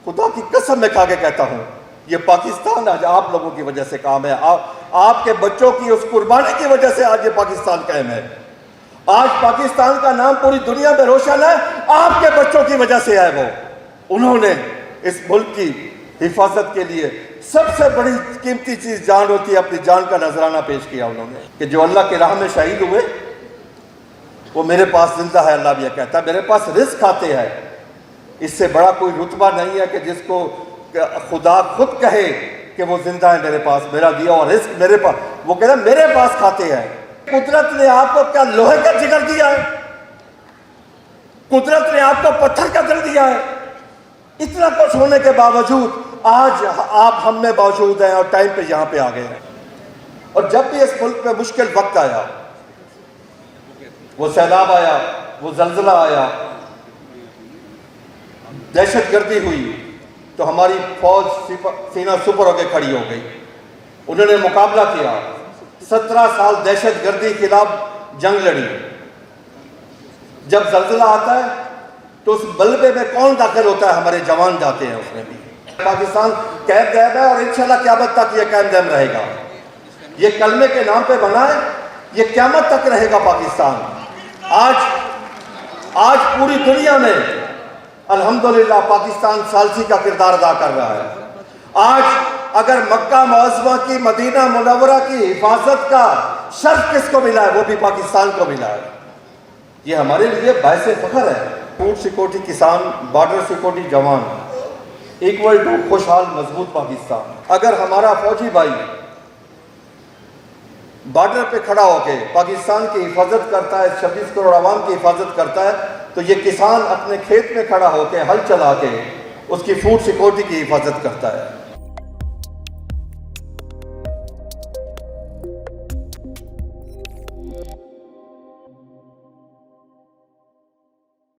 خدا کی قسم میں کھا کے کہتا ہوں، یہ پاکستان آج آپ لوگوں کی وجہ سے کام ہے، آپ کے بچوں کی اس قربانی کی وجہ سے آج یہ پاکستان قائم ہے۔ آج پاکستان کا نام پوری دنیا میں روشن ہے، آپ کے بچوں کی وجہ سے ہے۔ وہ انہوں نے اس ملک کی حفاظت کے لیے سب سے بڑی قیمتی چیز جان ہوتی ہے، اپنی جان کا نذرانہ پیش کیا انہوں نے، کہ جو اللہ کی راہ میں شہید ہوئے وہ میرے پاس زندہ ہے۔ اللہ بھی یہ کہتا ہے میرے پاس رزق آتے ہیں، اس سے بڑا کوئی رتبہ نہیں ہے کہ جس کو خدا خود کہے کہ وہ زندہ ہے میرے پاس، میرا دیا اور رزق میرے پاس، وہ کہتا ہے میرے پاس کھاتے ہیں۔ قدرت نے آپ کو کیا لوہے کا جگر دیا ہے؟ قدرت نے آپ کو پتھر کا دل دیا ہے؟ اتنا کچھ ہونے کے باوجود آج آپ ہم میں موجود ہیں اور ٹائم پہ یہاں پہ آ گئے ہیں۔ اور جب بھی اس ملک میں مشکل وقت آیا، وہ سیلاب آیا، وہ زلزلہ آیا، دہشت گردی ہوئی، تو ہماری فوج سینہ سپر ہو کے کھڑی ہو گئی۔ انہوں نے مقابلہ کیا، 17 سال دہشت گردی کے خلاف جنگ لڑی۔ جب زلزلہ آتا ہے تو اس ملبے میں کون داخل ہوتا ہے؟ ہمارے جوان جاتے ہیں اس میں بھی۔ پاکستان قائم دائم ہے اور انشاءاللہ قیامت تک یہ قائم دائم رہے گا۔ یہ کلمے کے نام پہ بنا ہے، یہ قیامت تک رہے گا پاکستان۔ آج پوری دنیا میں الحمدللہ پاکستان ثالثی کا کردار ادا کر رہا ہے۔ آج اگر مکہ معظمہ کی، مدینہ منورہ کی حفاظت کا شرف کس کو ملا ہے؟ وہ بھی پاکستان کو ملا ہے۔ یہ ہمارے لیے باعث فخر ہے۔ فوڈ سیکورٹی کسان، بارڈر سیکورٹی جوان، ایکول ٹو خوشحال مضبوط پاکستان۔ اگر ہمارا فوجی بھائی بارڈر پہ کھڑا ہو کے پاکستان کی حفاظت کرتا ہے، 26 کروڑ عوام کی حفاظت کرتا ہے، تو یہ کسان اپنے کھیت میں کھڑا ہو کے ہل چلا کے اس کی فوڈ سیکورٹی کی حفاظت کرتا ہے۔